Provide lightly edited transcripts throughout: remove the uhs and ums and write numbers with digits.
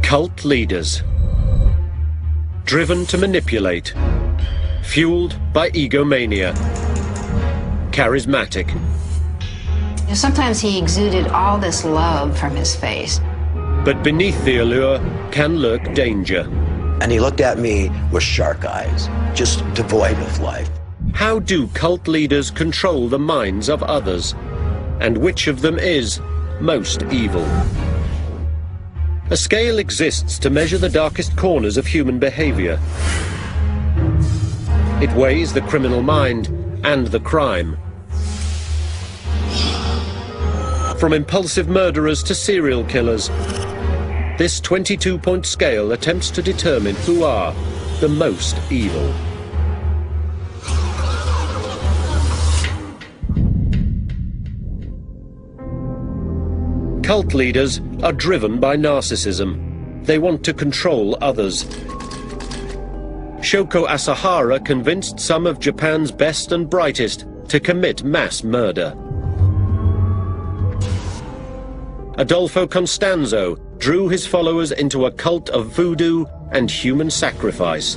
Cult leaders. Driven to manipulate. Fueled by egomania. Charismatic. Sometimes he exuded all this love from his face. But beneath the allure can lurk danger. And he looked at me with shark eyes, just devoid of life. How do cult leaders control the minds of others? And which of them is most evil? A scale exists to measure the darkest corners of human behavior. It weighs the criminal mind and the crime. From impulsive murderers to serial killers, this 22-point scale attempts to determine who are the most evil. Cult leaders are driven by narcissism. They want to control others. Shoko Asahara convinced some of Japan's best and brightest to commit mass murder. Adolfo Constanzo drew his followers into a cult of voodoo and human sacrifice.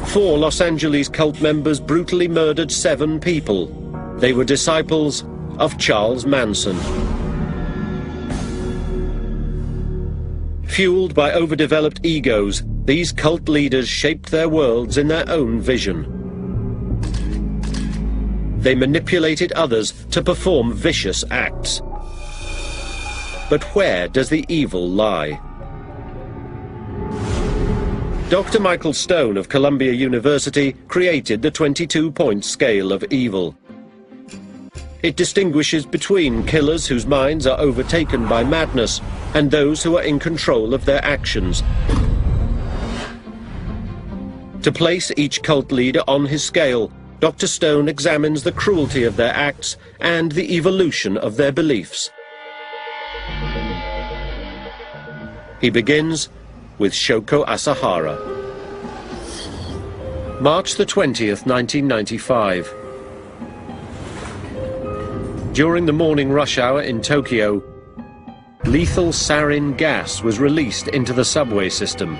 4 Los Angeles cult members brutally murdered 7 people. They were disciples of Charles Manson. Fueled by overdeveloped egos, these cult leaders shaped their worlds in their own vision. They manipulated others to perform vicious acts. But where does the evil lie? Dr. Michael Stone of Columbia University created the 22-point scale of evil. It distinguishes between killers whose minds are overtaken by madness and those who are in control of their actions. To place each cult leader on his scale, Dr. Stone examines the cruelty of their acts and the evolution of their beliefs. He begins with Shoko Asahara. March the 20th, 1995. During the morning rush hour in Tokyo, lethal sarin gas was released into the subway system.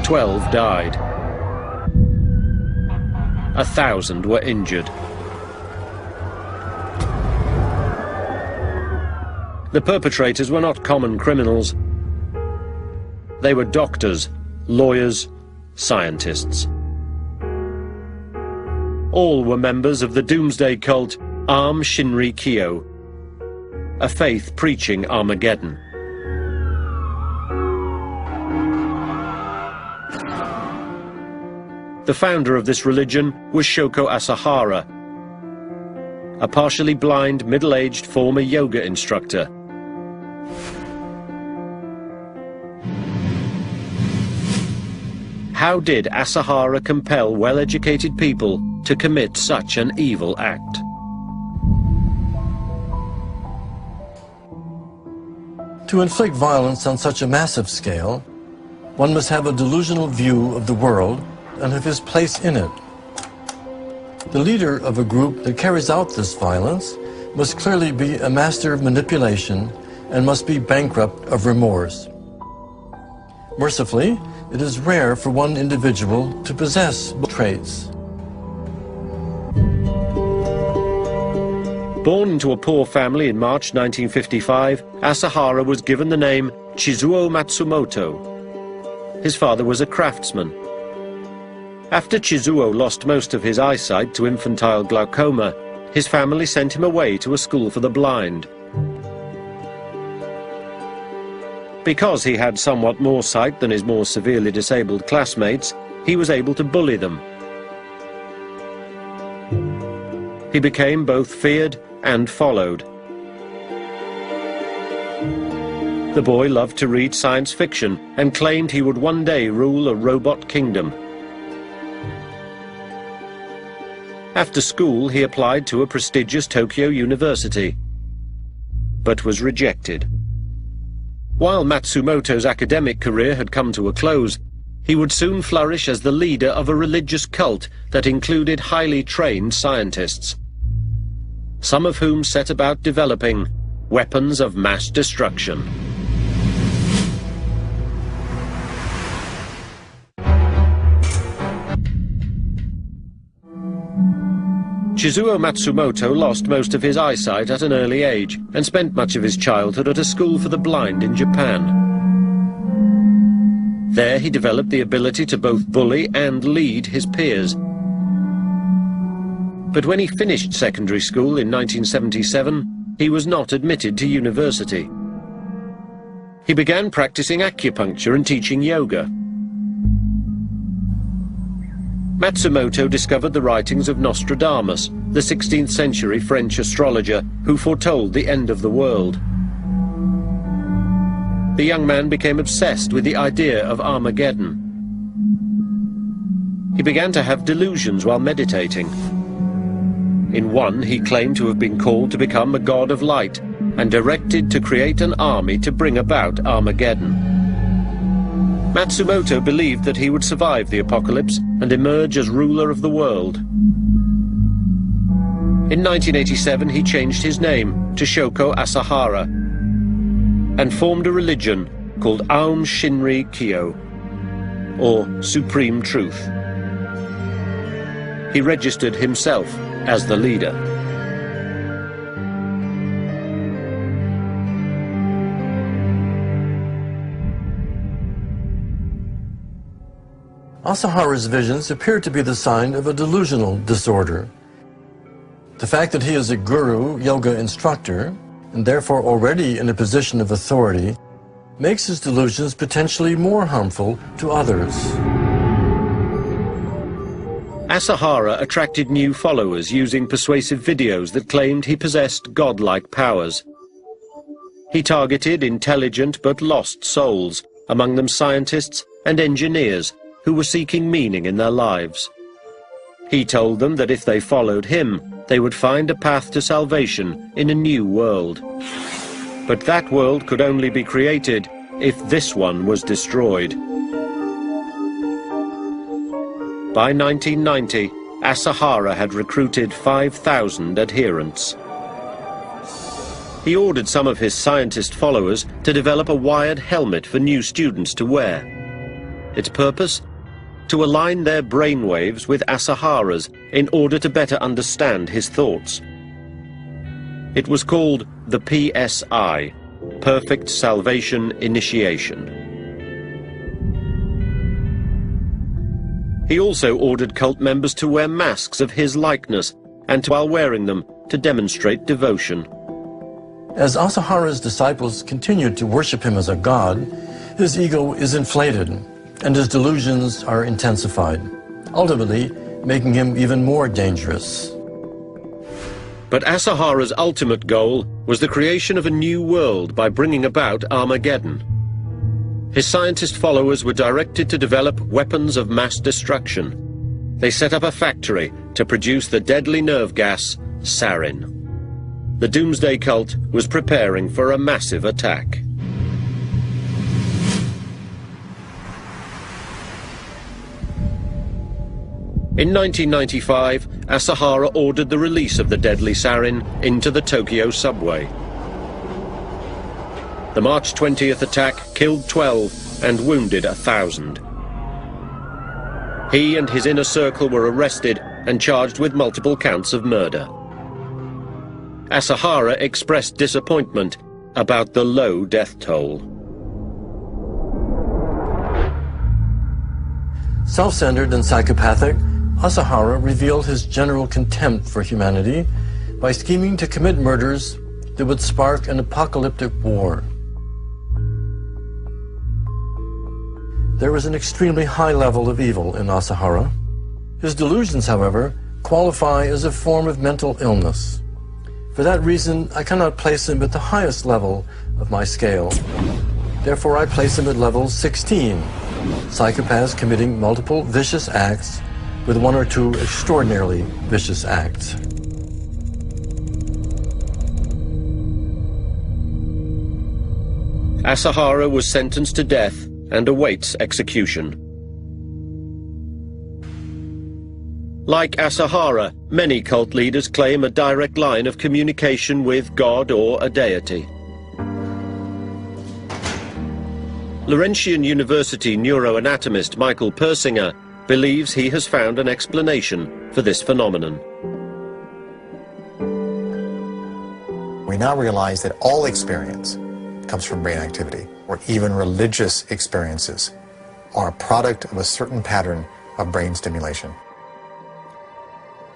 12 died. 1,000 were injured. The perpetrators were not common criminals. They were doctors, lawyers, scientists. All were members of the doomsday cult Aum Shinri Kyo, a faith preaching Armageddon. The founder of this religion was Shoko Asahara, a partially blind, middle-aged former yoga instructor. How did Asahara compel well-educated people to commit such an evil act? To inflict violence on such a massive scale, one must have a delusional view of the world and of his place in it. The leader of a group that carries out this violence must clearly be a master of manipulation and must be bankrupt of remorse. Mercifully, it is rare for one individual to possess both traits. Born into a poor family in March 1955, Asahara was given the name Chizuo Matsumoto. His father was a craftsman. After Chizuo lost most of his eyesight to infantile glaucoma, his family sent him away to a school for the blind. Because he had somewhat more sight than his more severely disabled classmates, he was able to bully them. He became both feared and followed. The boy loved to read science fiction and claimed he would one day rule a robot kingdom. After school, he applied to a prestigious Tokyo university, but was rejected. While Matsumoto's academic career had come to a close, he would soon flourish as the leader of a religious cult that included highly trained scientists. some of whom set about developing weapons of mass destruction. Chizuo Matsumoto lost most of his eyesight at an early age and spent much of his childhood at a school for the blind in Japan. There he developed the ability to both bully and lead his peers. But when he finished secondary school in 1977, he was not admitted to university. He began practicing acupuncture and teaching yoga. Matsumoto discovered the writings of Nostradamus, the 16th century French astrologer who foretold the end of the world. The young man became obsessed with the idea of Armageddon. He began to have delusions while meditating. In one, he claimed to have been called to become a god of light and directed to create an army to bring about Armageddon. Matsumoto believed that he would survive the apocalypse and emerge as ruler of the world. In 1987, he changed his name to Shoko Asahara and formed a religion called Aum Shinri Kyo, or Supreme Truth. He registered himself as the leader. Asahara's visions appear to be the sign of a delusional disorder. The fact that he is a guru yoga instructor, and therefore already in a position of authority, makes his delusions potentially more harmful to others. Asahara attracted new followers using persuasive videos that claimed he possessed godlike powers. He targeted intelligent but lost souls, among them scientists and engineers who were seeking meaning in their lives. He told them that if they followed him, they would find a path to salvation in a new world. But that world could only be created if this one was destroyed. By 1990, Asahara had recruited 5,000 adherents. He ordered some of his scientist followers to develop a wired helmet for new students to wear. Its purpose? To align their brainwaves with Asahara's in order to better understand his thoughts. It was called the PSI, Perfect Salvation Initiation. He also ordered cult members to wear masks of his likeness and while wearing them to demonstrate devotion. As Asahara's disciples continued to worship him as a god, his ego is inflated and his delusions are intensified, ultimately making him even more dangerous. But Asahara's ultimate goal was the creation of a new world by bringing about Armageddon. His scientist followers were directed to develop weapons of mass destruction. They set up a factory to produce the deadly nerve gas, sarin. The Doomsday Cult was preparing for a massive attack. In 1995, Asahara ordered the release of the deadly sarin into the Tokyo subway. The March 20th attack killed 12 and wounded 1,000. He and his inner circle were arrested and charged with multiple counts of murder. Asahara expressed disappointment about the low death toll. Self-centered and psychopathic, Asahara revealed his general contempt for humanity by scheming to commit murders that would spark an apocalyptic war. There was an extremely high level of evil in Asahara. His delusions, however, qualify as a form of mental illness. For that reason, I cannot place him at the highest level of my scale. Therefore, I place him at level 16, psychopaths committing multiple vicious acts with one or two extraordinarily vicious acts. Asahara was sentenced to death and awaits execution. Like Asahara, many cult leaders claim a direct line of communication with God or a deity. Laurentian University neuroanatomist Michael Persinger believes he has found an explanation for this phenomenon. We now realize that all experience comes from brain activity, or even religious experiences are a product of a certain pattern of brain stimulation.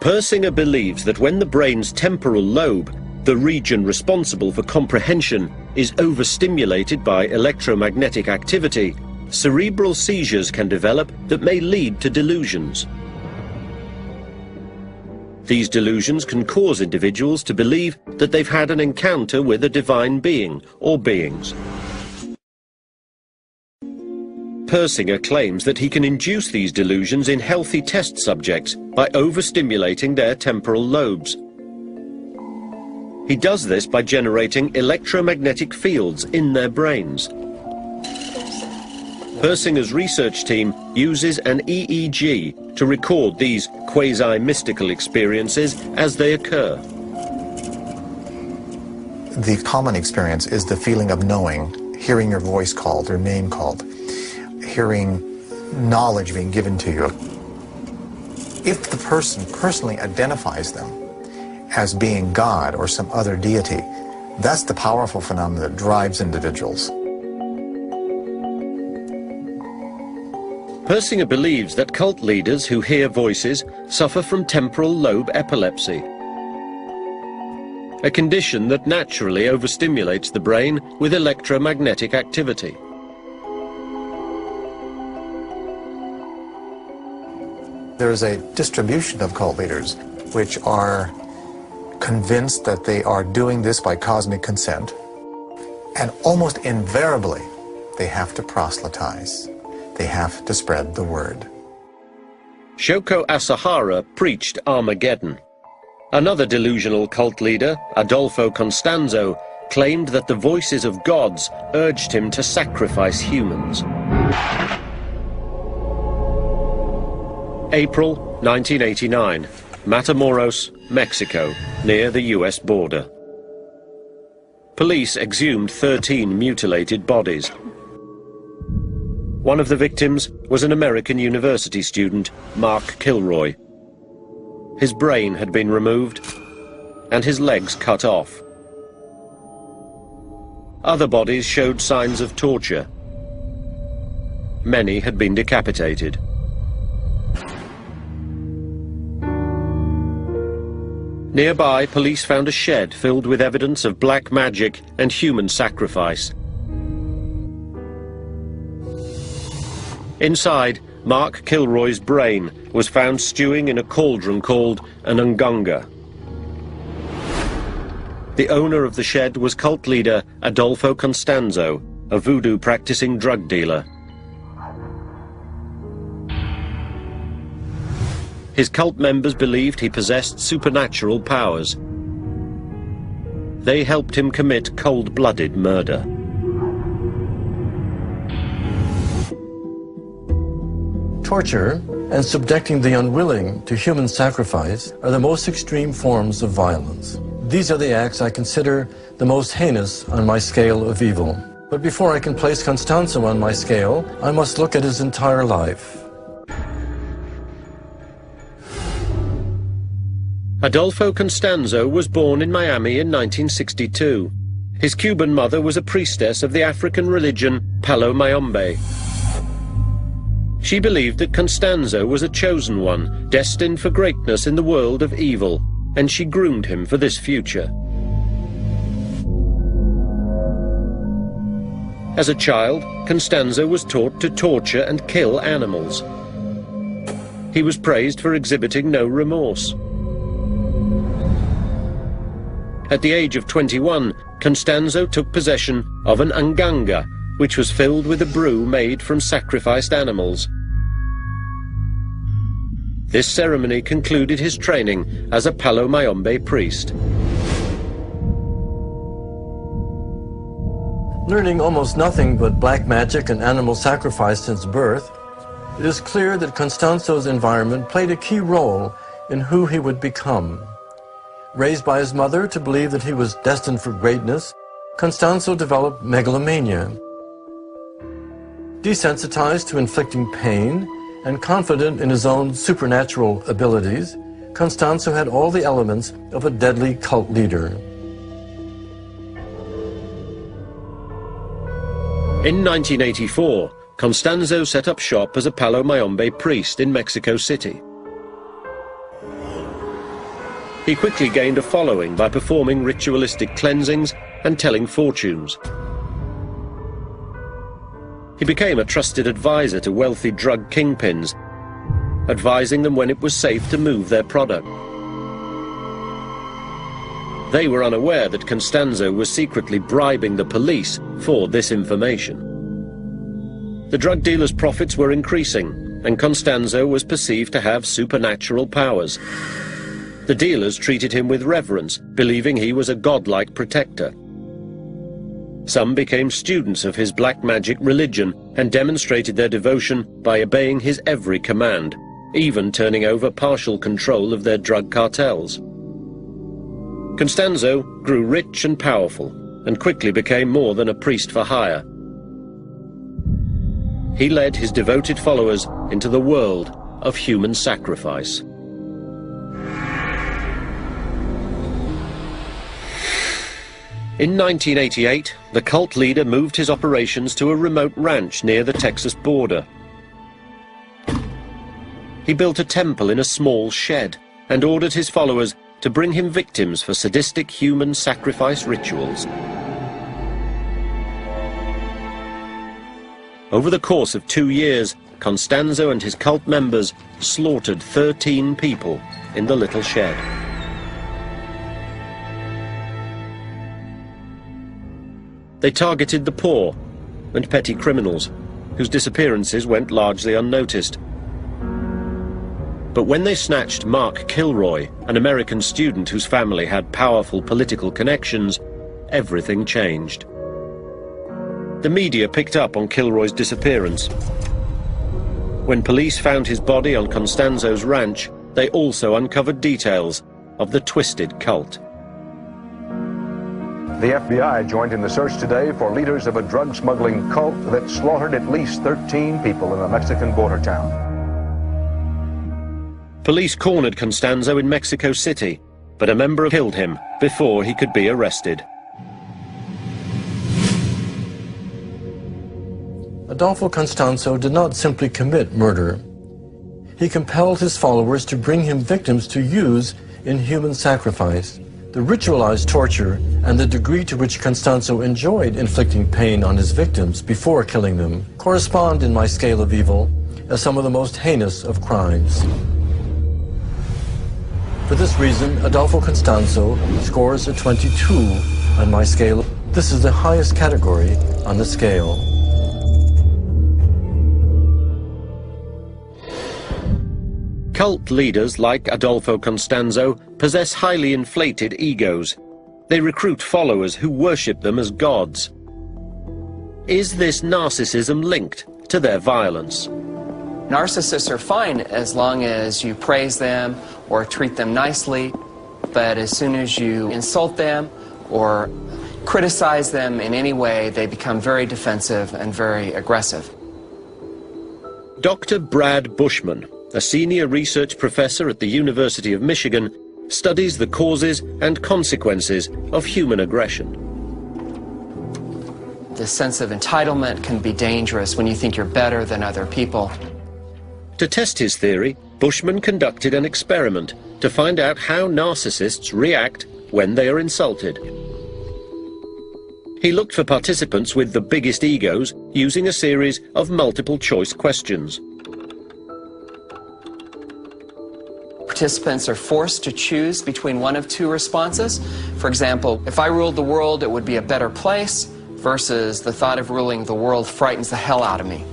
Persinger believes that when the brain's temporal lobe, the region responsible for comprehension, is overstimulated by electromagnetic activity, cerebral seizures can develop that may lead to delusions. These delusions can cause individuals to believe that they've had an encounter with a divine being or beings. Persinger claims that he can induce these delusions in healthy test subjects by overstimulating their temporal lobes. He does this by generating electromagnetic fields in their brains. Persinger's research team uses an EEG to record these quasi-mystical experiences as they occur. The common experience is the feeling of knowing, hearing your voice called, your name called, hearing knowledge being given to you. If the person personally identifies them as being God or some other deity, that's the powerful phenomenon that drives individuals. Persinger believes that cult leaders who hear voices suffer from temporal lobe epilepsy, a condition that naturally overstimulates the brain with electromagnetic activity. There is a distribution of cult leaders which are convinced that they are doing this by cosmic consent, and almost invariably they have to proselytize. They have to spread the word. Shoko Asahara preached Armageddon. Another delusional cult leader, Adolfo Constanzo, claimed that the voices of gods urged him to sacrifice humans. April 1989, Matamoros, Mexico, near the US border. Police exhumed 13 mutilated bodies. One of the victims was an American university student, Mark Kilroy. His brain had been removed and his legs cut off. Other bodies showed signs of torture. Many had been decapitated. Nearby, police found a shed filled with evidence of black magic and human sacrifice. Inside, Mark Kilroy's brain was found stewing in a cauldron called an ngunga. The owner of the shed was cult leader Adolfo Constanzo, a voodoo-practicing drug dealer. His cult members believed he possessed supernatural powers. They helped him commit cold-blooded murder. Torture and subjecting the unwilling to human sacrifice are the most extreme forms of violence. These are the acts I consider the most heinous on my scale of evil. But before I can place Constanzo on my scale, I must look at his entire life. Adolfo Constanzo was born in Miami in 1962. His Cuban mother was a priestess of the African religion Palo Mayombe. She believed that Constanzo was a chosen one, destined for greatness in the world of evil, and she groomed him for this future. As a child, Constanzo was taught to torture and kill animals. He was praised for exhibiting no remorse. At the age of 21, Constanzo took possession of an nganga, which was filled with a brew made from sacrificed animals. This ceremony concluded his training as a Palo Mayombe priest. Learning almost nothing but black magic and animal sacrifice since birth, it is clear that Constanzo's environment played a key role in who he would become. Raised by his mother to believe that he was destined for greatness, Constanzo developed megalomania. Desensitized to inflicting pain and confident in his own supernatural abilities, Constanzo had all the elements of a deadly cult leader. In 1984, Constanzo set up shop as a Palo Mayombe priest in Mexico City. He quickly gained a following by performing ritualistic cleansings and telling fortunes. He became a trusted advisor to wealthy drug kingpins, advising them when it was safe to move their product. They were unaware that Constanzo was secretly bribing the police for this information. The drug dealer's profits were increasing, and Constanzo was perceived to have supernatural powers. The dealers treated him with reverence, believing he was a godlike protector. Some became students of his black magic religion and demonstrated their devotion by obeying his every command, even turning over partial control of their drug cartels. Constanzo grew rich and powerful and quickly became more than a priest for hire. He led his devoted followers into the world of human sacrifice. In 1988, the cult leader moved his operations to a remote ranch near the Texas border. He built a temple in a small shed and ordered his followers to bring him victims for sadistic human sacrifice rituals. Over the course of 2 years, Constanzo and his cult members slaughtered 13 people in the little shed. They targeted the poor and petty criminals, whose disappearances went largely unnoticed. But when they snatched Mark Kilroy, an American student whose family had powerful political connections, everything changed. The media picked up on Kilroy's disappearance. When police found his body on Constanzo's ranch, they also uncovered details of the twisted cult. The FBI joined in the search today for leaders of a drug-smuggling cult that slaughtered at least 13 people in a Mexican border town. Police cornered Constanzo in Mexico City, but a member killed him before he could be arrested. Adolfo Constanzo did not simply commit murder. He compelled his followers to bring him victims to use in human sacrifice. The ritualized torture and the degree to which Constanzo enjoyed inflicting pain on his victims before killing them correspond in my scale of evil as some of the most heinous of crimes. For this reason, Adolfo Constanzo scores a 22 on my scale. This is the highest category on the scale. Cult leaders like Adolfo Constanzo possess highly inflated egos. They recruit followers who worship them as gods. Is this narcissism linked to their violence? Narcissists are fine as long as you praise them or treat them nicely, but as soon as you insult them or criticize them in any way, they become very defensive and very aggressive. Dr. Brad Bushman, a senior research professor at the University of Michigan, studies the causes and consequences of human aggression. The sense of entitlement can be dangerous when you think you're better than other people. To test his theory, Bushman conducted an experiment to find out how narcissists react when they are insulted. He looked for participants with the biggest egos using a series of multiple-choice questions. Participants are forced to choose between one of two responses. For example, if I ruled the world, it would be a better place, versus the thought of ruling the world frightens the hell out of me.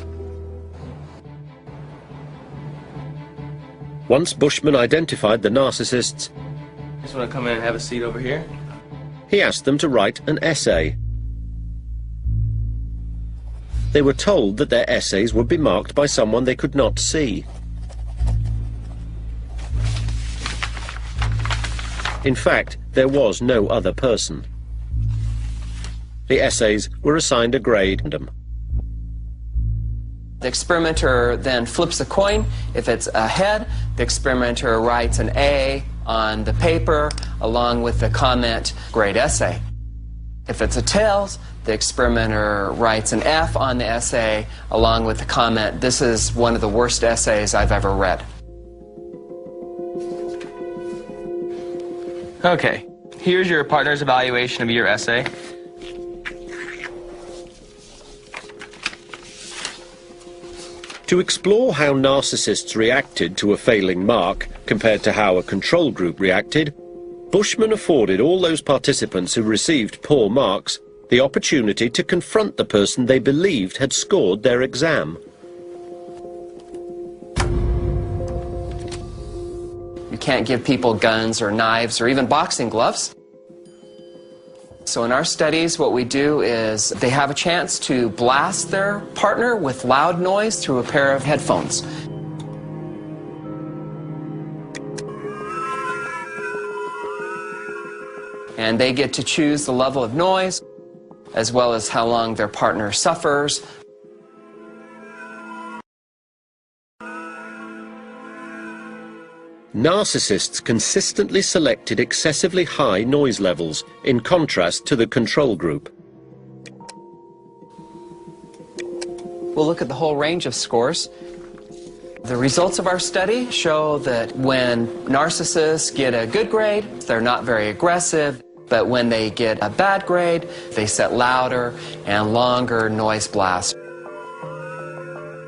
Once Bushman identified the narcissists, Just want to come in and have a seat over here. he asked them to write an essay. They were told that their essays would be marked by someone they could not see. In fact, there was no other person. The essays were assigned a grade. The experimenter then flips a coin. If it's a head, the experimenter writes an A on the paper along with the comment, "Great essay." If it's a tails, the experimenter writes an F on the essay along with the comment, "This is one of the worst essays I've ever read." Okay, here's your partner's evaluation of your essay. To explore how narcissists reacted to a failing mark compared to how a control group reacted, Bushman afforded all those participants who received poor marks the opportunity to confront the person they believed had scored their exam. You can't give people guns or knives or even boxing gloves. So in our studies, what we do is they have a chance to blast their partner with loud noise through a pair of headphones. And they get to choose the level of noise, as well as how long their partner suffers. Narcissists consistently selected excessively high noise levels, in contrast to the control group. We'll look at the whole range of scores. The results of our study show that when narcissists get a good grade, they're not very aggressive, but when they get a bad grade, they set louder and longer noise blasts.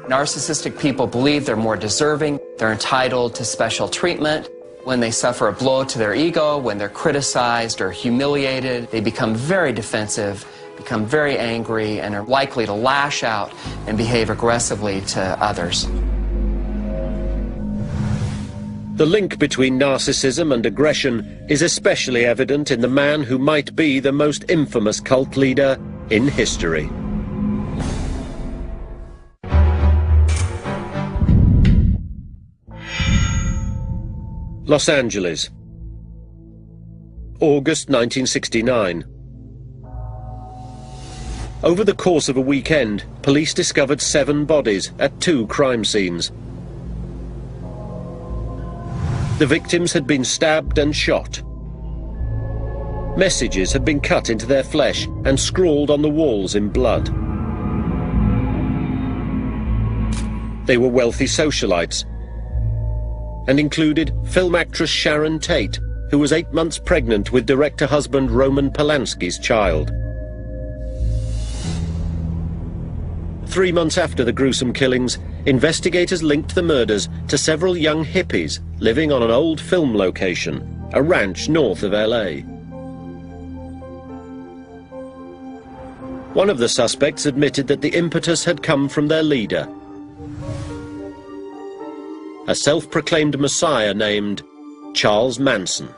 Narcissistic people believe they're more deserving, they're entitled to special treatment. When they suffer a blow to their ego, when they're criticized or humiliated, they become very defensive, become very angry, and are likely to lash out and behave aggressively to others. The link between narcissism and aggression is especially evident in the man who might be the most infamous cult leader in history. Los Angeles, August 1969. Over the course of a weekend, police discovered 7 bodies at 2 crime scenes. The victims had been stabbed and shot. Messages had been cut into their flesh and scrawled on the walls in blood. They were wealthy socialites and included film actress Sharon Tate, who was 8 months pregnant with director-husband Roman Polanski's child. 3 months after the gruesome killings, investigators linked the murders to several young hippies living on an old film location, a ranch north of LA. One of the suspects admitted that the impetus had come from their leader, a self-proclaimed messiah named Charles Manson.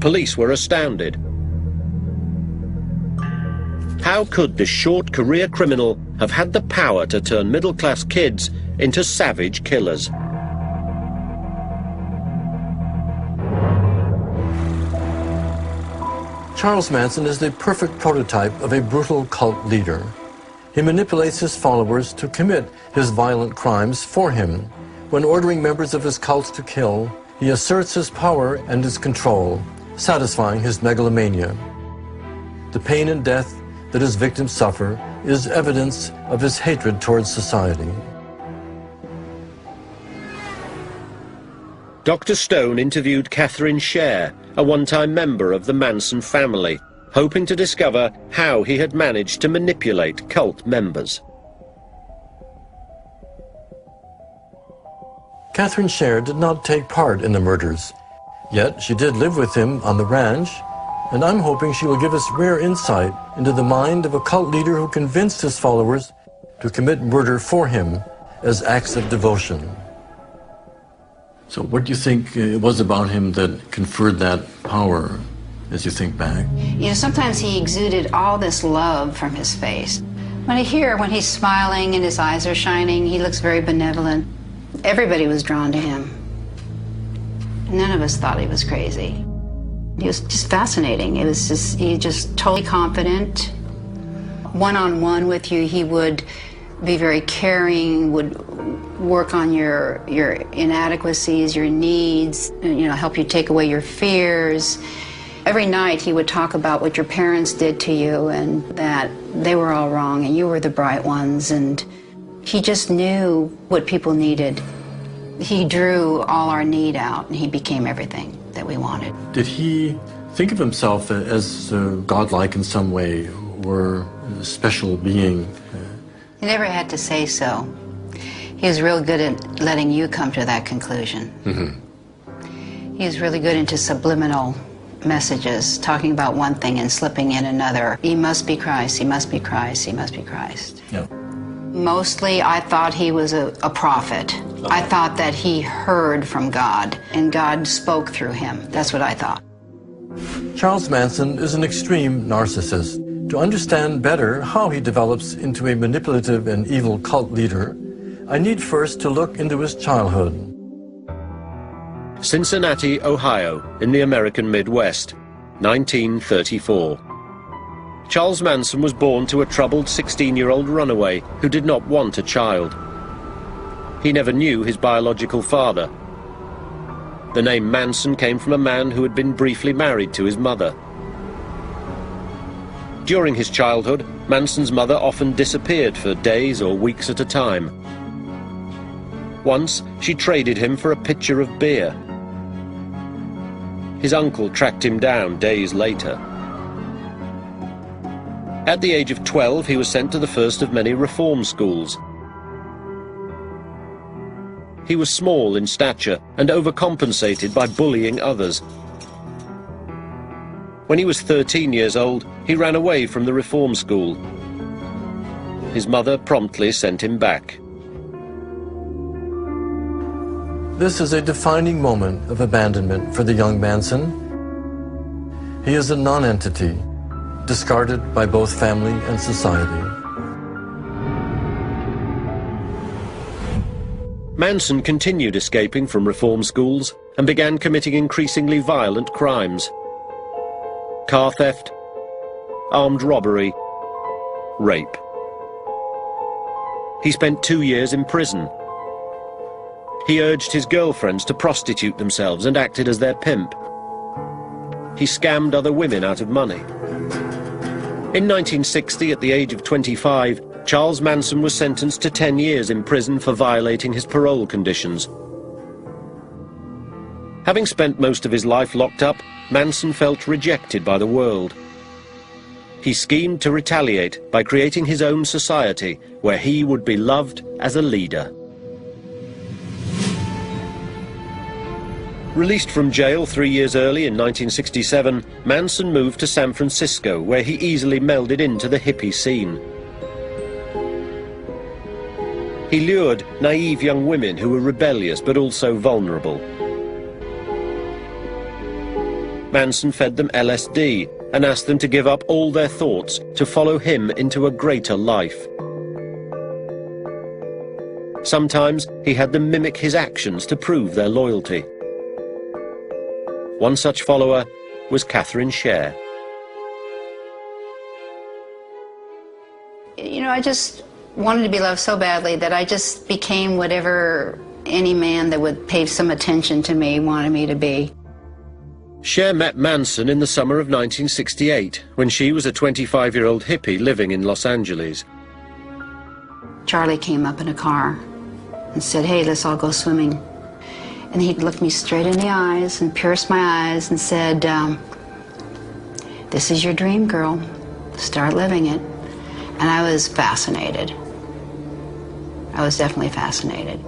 Police were astounded. How could this short career criminal have had the power to turn middle-class kids into savage killers? Charles Manson is the perfect prototype of a brutal cult leader. He manipulates his followers to commit his violent crimes for him. When ordering members of his cult to kill, he asserts his power and his control, satisfying his megalomania. The pain and death that his victims suffer is evidence of his hatred towards society. Dr. Stone interviewed Catherine Scher, a one-time member of the Manson family, hoping to discover how he had managed to manipulate cult members. Catherine Scher did not take part in the murders, yet she did live with him on the ranch, and I'm hoping she will give us rare insight into the mind of a cult leader who convinced his followers to commit murder for him as acts of devotion. So what do you think it was about him that conferred that power as you think back? You know, sometimes he exuded all this love from his face. When he's smiling and his eyes are shining, he looks very benevolent. Everybody was drawn to him. None of us thought he was crazy. He was just fascinating. He was just totally confident. One-on-one with you, he would be very caring, would work on your inadequacies, your needs, you know, help you take away your fears. Every night he would talk about what your parents did to you and that they were all wrong and you were the bright ones, and he just knew what people needed. He drew all our need out and he became everything that we wanted. Did he think of himself as godlike in some way, or a special being? He never had to say so. He was real good at letting you come to that conclusion. Mm-hmm. He was really good into subliminal messages, talking about one thing and slipping in another. He must be Christ, he must be Christ, he must be Christ. Yeah. Mostly I thought he was a prophet. Okay. I thought that he heard from God and God spoke through him. That's what I thought. Charles Manson is an extreme narcissist. To understand better how he develops into a manipulative and evil cult leader, I need first to look into his childhood. Cincinnati, Ohio, in the American Midwest, 1934. Charles Manson was born to a troubled 16-year-old runaway who did not want a child. He never knew his biological father. The name Manson came from a man who had been briefly married to his mother. During his childhood, Manson's mother often disappeared for days or weeks at a time. Once, she traded him for a pitcher of beer. His uncle tracked him down days later. At the age of 12, he was sent to the first of many reform schools. He was small in stature and overcompensated by bullying others. When he was 13 years old, he ran away from the reform school. His mother promptly sent him back. This is a defining moment of abandonment for the young Manson. He is a non-entity, discarded by both family and society. Manson continued escaping from reform schools and began committing increasingly violent crimes. Car theft, armed robbery, rape. He spent 2 years in prison. He urged his girlfriends to prostitute themselves and acted as their pimp. He scammed other women out of money. In 1960, at the age of 25, Charles Manson was sentenced to 10 years in prison for violating his parole conditions. Having spent most of his life locked up, Manson felt rejected by the world. He schemed to retaliate by creating his own society where he would be loved as a leader. Released from jail 3 years early in 1967, Manson moved to San Francisco, where he easily melded into the hippie scene. He lured naive young women who were rebellious but also vulnerable. Manson fed them LSD and asked them to give up all their thoughts to follow him into a greater life. Sometimes he had them mimic his actions to prove their loyalty. One such follower was Catherine Scher. You know, I just wanted to be loved so badly that I just became whatever any man that would pay some attention to me wanted me to be. Scher met Manson in the summer of 1968, when she was a 25-year-old hippie living in Los Angeles. Charlie came up in a car and said, "Hey, let's all go swimming." And he looked me straight in the eyes and pierced my eyes and said, "This is your dream, girl. Start living it." And I was fascinated. I was definitely fascinated.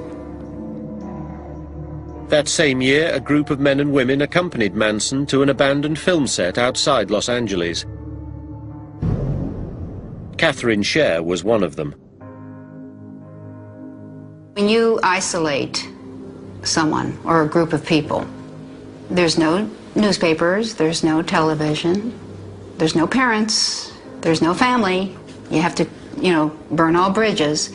That same year, a group of men and women accompanied Manson to an abandoned film set outside Los Angeles. Catherine Scher was one of them. When you isolate someone or a group of people, there's no newspapers, there's no television, there's no parents, there's no family. You have to, burn all bridges.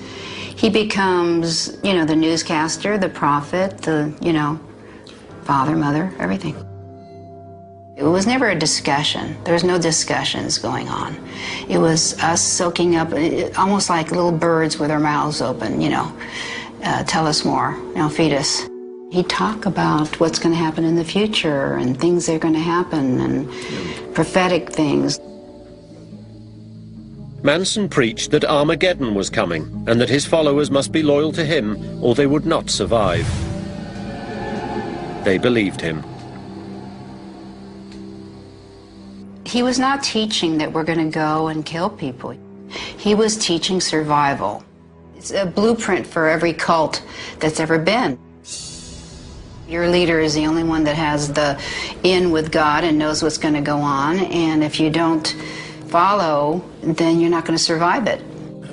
He becomes, the newscaster, the prophet, the, father, mother, everything. It was never a discussion. There was no discussions going on. It was us soaking up, almost like little birds with their mouths open, tell us more, feed us. He'd talk about what's going to happen in the future and things that are going to happen and prophetic things. Manson preached that Armageddon was coming and that his followers must be loyal to him or they would not survive. They believed him. He was not teaching that we're going to go and kill people. He was teaching survival. It's a blueprint for every cult that's ever been. Your leader is the only one that has the in with God and knows what's going to go on, and if you don't follow, then you're not going to survive it.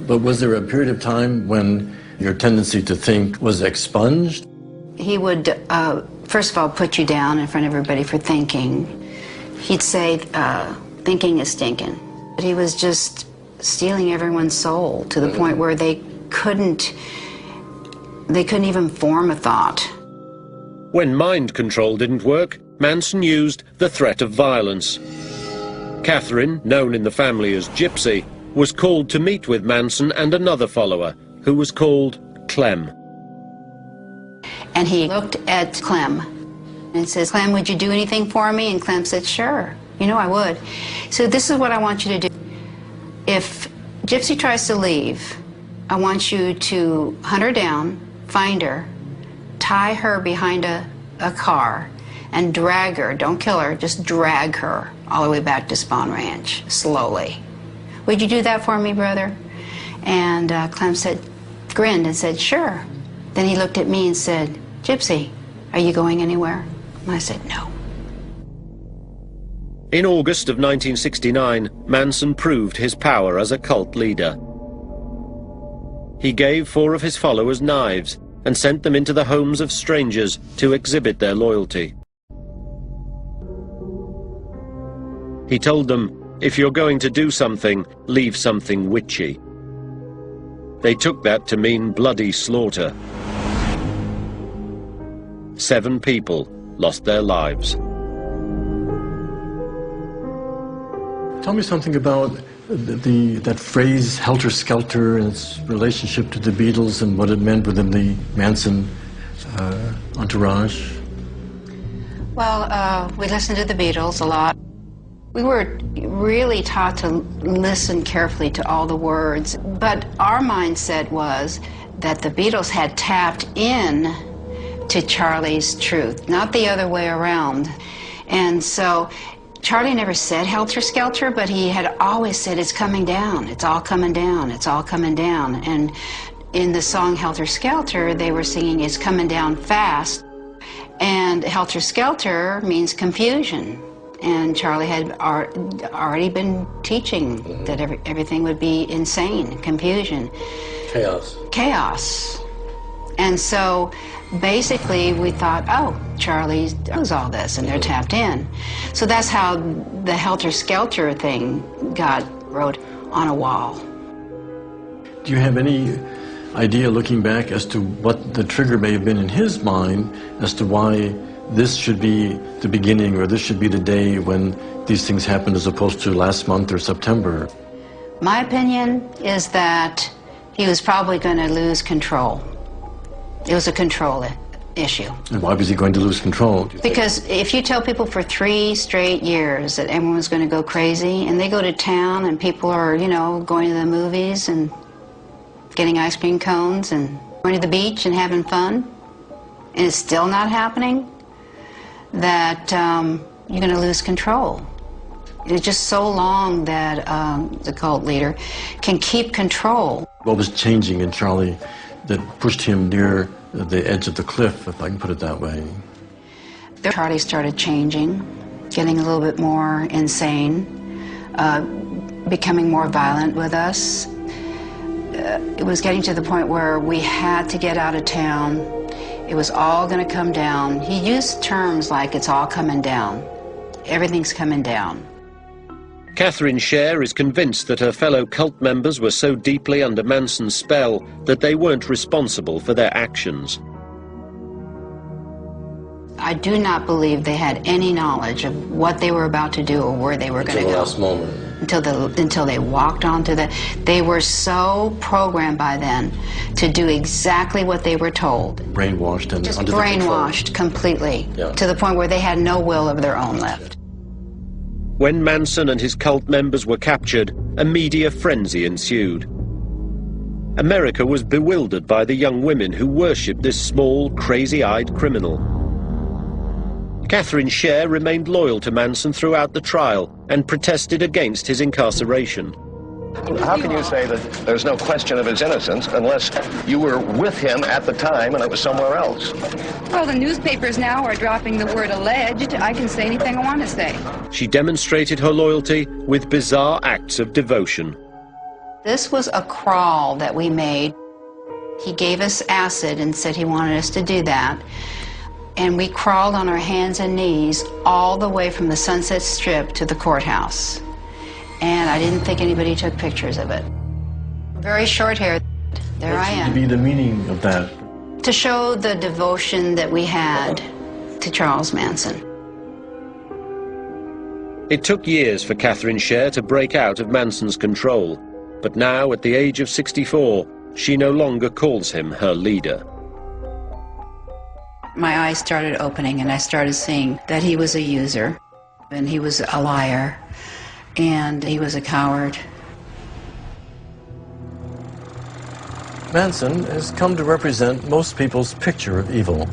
But was there a period of time when your tendency to think was expunged? He would, first of all, put you down in front of everybody for thinking. He'd say, thinking is stinking. But he was just stealing everyone's soul to the point where they couldn't even form a thought. When mind control didn't work, Manson used the threat of violence. Catherine, known in the family as Gypsy, was called to meet with Manson and another follower, who was called Clem. And he looked at Clem and says, Clem, would you do anything for me? And Clem said, sure, I would. So this is what I want you to do. If Gypsy tries to leave, I want you to hunt her down, find her, tie her behind a car, and drag her. Don't kill her, just drag her all the way back to Spawn Ranch, slowly. Would you do that for me, brother? And Clem grinned and said, sure. Then he looked at me and said, Gypsy, are you going anywhere? And I said, no. In August of 1969, Manson proved his power as a cult leader. He gave 4 of his followers knives and sent them into the homes of strangers to exhibit their loyalty. He told them, if you're going to do something, leave something witchy. They took that to mean bloody slaughter. 7 people lost their lives. Tell me something about that phrase, helter-skelter, and its relationship to the Beatles and what it meant within the Manson entourage. Well, we listened to the Beatles a lot. We were really taught to listen carefully to all the words, but our mindset was that the Beatles had tapped in to Charlie's truth, not the other way around. And so Charlie never said helter-skelter, but he had always said, it's coming down, it's all coming down, it's all coming down. And in the song Helter-Skelter, they were singing, it's coming down fast. And helter-skelter means confusion. And Charlie had already been teaching that everything would be insane, confusion. Chaos. And so basically we thought, oh, Charlie knows all this and they're tapped in. So that's how the helter-skelter thing wrote on a wall. Do you have any idea, looking back, as to what the trigger may have been in his mind as to why this should be the beginning, or this should be the day when these things happen, as opposed to last month or September? My opinion is that he was probably going to lose control. It was a control issue. And why was he going to lose control? Because if you tell people for 3 straight years that everyone's going to go crazy, and they go to town and people are, going to the movies and getting ice cream cones and going to the beach and having fun, and it's still not happening, that you're going to lose control. It's just so long that the cult leader can keep control. What was changing in Charlie that pushed him near the edge of the cliff, if I can put it that way? Charlie started changing, getting a little bit more insane, becoming more violent with us. It was getting to the point where we had to get out of town. It was all going to come down. He used terms like, it's all coming down. everything's coming down. Catherine Scher is convinced that her fellow cult members were so deeply under Manson's spell that they weren't responsible for their actions. I do not believe they had any knowledge of what they were about to do or where they were going to go. Until the last moment. Until they walked onto the... They were so programmed by then to do exactly what they were told. Brainwashed and just under brainwashed completely, to the point where they had no will of their own left. When Manson and his cult members were captured, a media frenzy ensued. America was bewildered by the young women who worshipped this small, crazy-eyed criminal. Catherine Scher remained loyal to Manson throughout the trial and protested against his incarceration. How can you say that there's no question of his innocence unless you were with him at the time and it was somewhere else? Well, the newspapers now are dropping the word alleged. I can say anything I want to say. She demonstrated her loyalty with bizarre acts of devotion. This was a crawl that we made. He gave us acid and said he wanted us to do that. And we crawled on our hands and knees all the way from the Sunset Strip to the courthouse. And I didn't think anybody took pictures of it. Very short hair. There I am. What should be the meaning of that? To show the devotion that we had to Charles Manson. It took years for Catherine Scher to break out of Manson's control, but now, at the age of 64, she no longer calls him her leader. My eyes started opening and I started seeing that he was a user, and he was a liar, and he was a coward. Manson has come to represent most people's picture of evil,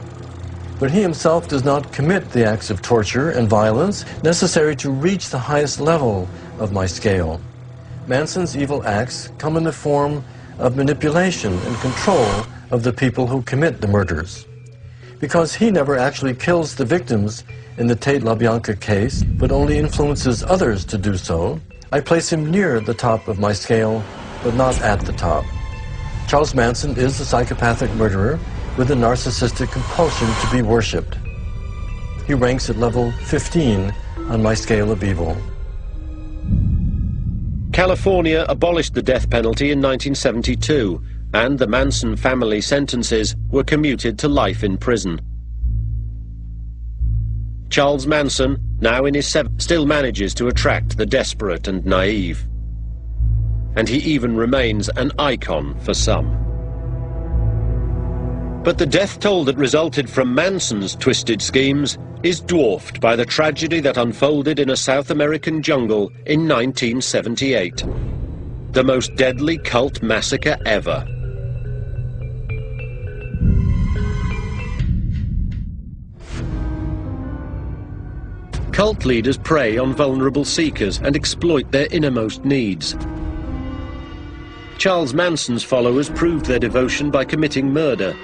but he himself does not commit the acts of torture and violence necessary to reach the highest level of my scale. Manson's evil acts come in the form of manipulation and control of the people who commit the murders. Because he never actually kills the victims in the Tate LaBianca case, but only influences others to do so, I place him near the top of my scale, but not at the top. Charles Manson is a psychopathic murderer with a narcissistic compulsion to be worshipped. He ranks at level 15 on my scale of evil. California abolished the death penalty in 1972, and the Manson family sentences were commuted to life in prison. Charles Manson, now in his 70s, still manages to attract the desperate and naive. And he even remains an icon for some. But the death toll that resulted from Manson's twisted schemes is dwarfed by the tragedy that unfolded in a South American jungle in 1978. The most deadly cult massacre ever. Cult leaders prey on vulnerable seekers and exploit their innermost needs. Charles Manson's followers proved their devotion by committing murder.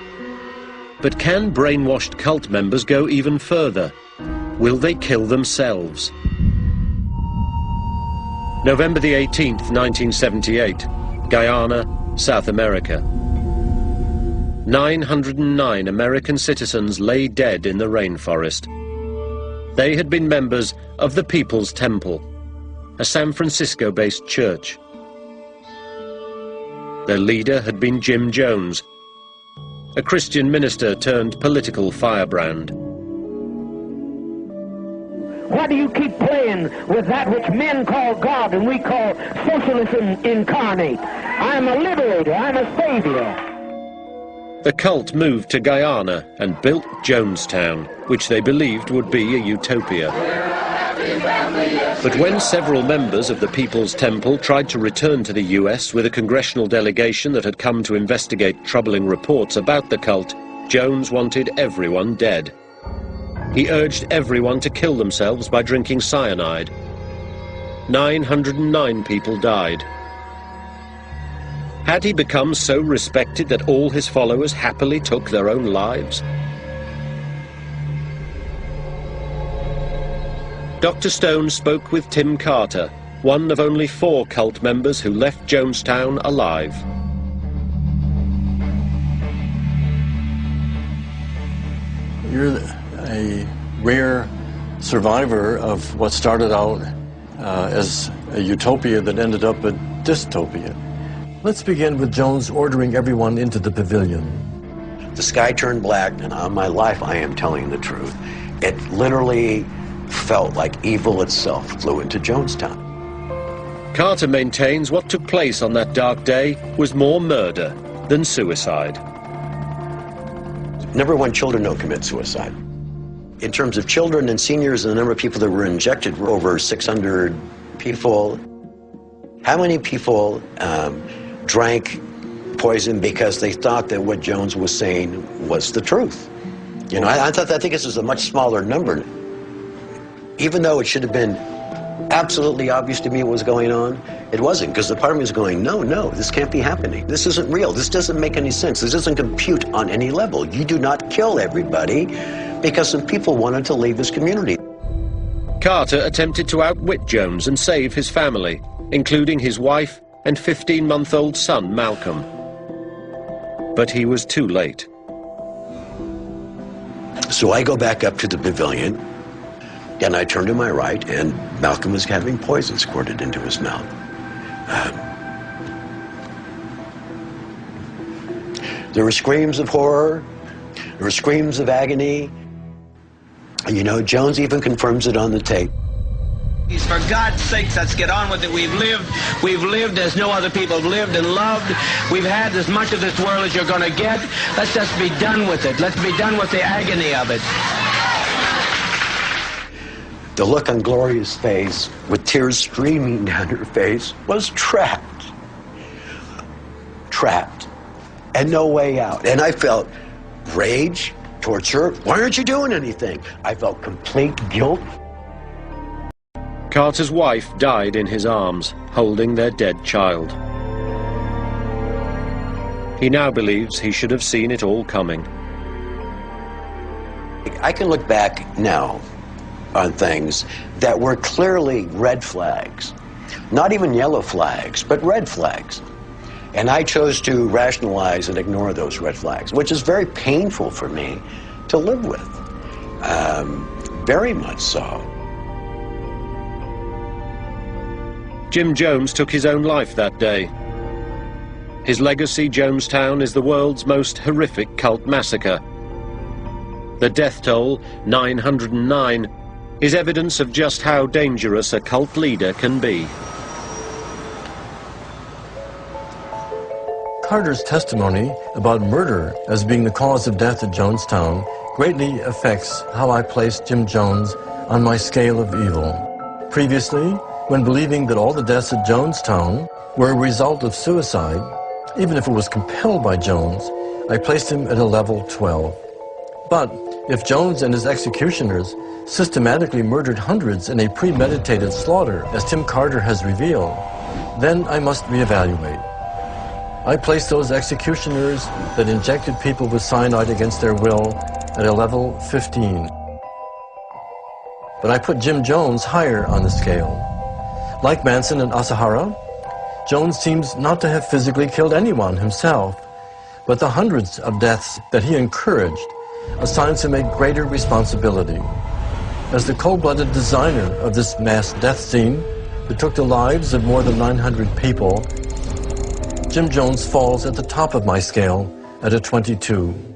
But can brainwashed cult members go even further? Will they kill themselves? November the 18th, 1978, Guyana, South America. 909 American citizens lay dead in the rainforest. They had been members of the People's Temple, a San Francisco-based church. Their leader had been Jim Jones, a Christian minister turned political firebrand. Why do you keep playing with that which men call God and we call socialism incarnate? I'm a liberator, I'm a savior. The cult moved to Guyana and built Jonestown, which they believed would be a utopia. But when several members of the People's Temple tried to return to the US with a congressional delegation that had come to investigate troubling reports about the cult, Jones wanted everyone dead. He urged everyone to kill themselves by drinking cyanide. 909 people died. Had he become so respected that all his followers happily took their own lives? Dr. Stone spoke with Tim Carter, one of only 4 cult members who left Jonestown alive. You're a rare survivor of what started out as a utopia that ended up a dystopia. Let's begin with Jones ordering everyone into the pavilion. The sky turned black, and on my life, I am telling the truth. It literally felt like evil itself flew into Jonestown. Carter maintains what took place on that dark day was more murder than suicide. Number one, children don't commit suicide. In terms of children and seniors and the number of people that were injected were over 600 people. How many people drank poison because they thought that what Jones was saying was the truth? You know, I think this is a much smaller number. Even though it should have been absolutely obvious to me what was going on, it wasn't, because the part of me was going, no, this can't be happening. This isn't real. This doesn't make any sense. This doesn't compute on any level. You do not kill everybody because some people wanted to leave this community. Carter attempted to outwit Jones and save his family, including his wife and 15-month-old son, Malcolm. But he was too late. So I go back up to the pavilion, and I turn to my right, and Malcolm was having poison squirted into his mouth. There were screams of horror. There were screams of agony. And, you know, Jones even confirms it on the tape. For God's sakes, let's get on with it. We've lived as no other people have lived and loved. We've had as much of this world as you're going to get. Let's just be done with it. Let's be done with the agony of it. The look on Gloria's face, with tears streaming down her face, was trapped. Trapped. And no way out. And I felt rage, torture. Why aren't you doing anything? I felt complete guilt. Carter's wife died in his arms, holding their dead child. He now believes he should have seen it all coming. I can look back now on things that were clearly red flags. Not even yellow flags, but red flags. And I chose to rationalize and ignore those red flags, which is very painful for me to live with. Very much so. Jim Jones took his own life that day. His legacy, Jonestown, is the world's most horrific cult massacre. The death toll, 909, is evidence of just how dangerous a cult leader can be. Carter's testimony about murder as being the cause of death at Jonestown greatly affects how I place Jim Jones on my scale of evil. Previously, when believing that all the deaths at Jonestown were a result of suicide, even if it was compelled by Jones, I placed him at a level 12. But if Jones and his executioners systematically murdered hundreds in a premeditated slaughter, as Tim Carter has revealed, then I must reevaluate. I place those executioners that injected people with cyanide against their will at a level 15. But I put Jim Jones higher on the scale. Like Manson and Asahara, Jones seems not to have physically killed anyone himself, but the hundreds of deaths that he encouraged assigns him a greater responsibility. As the cold-blooded designer of this mass death scene that took the lives of more than 900 people, Jim Jones falls at the top of my scale at a 22.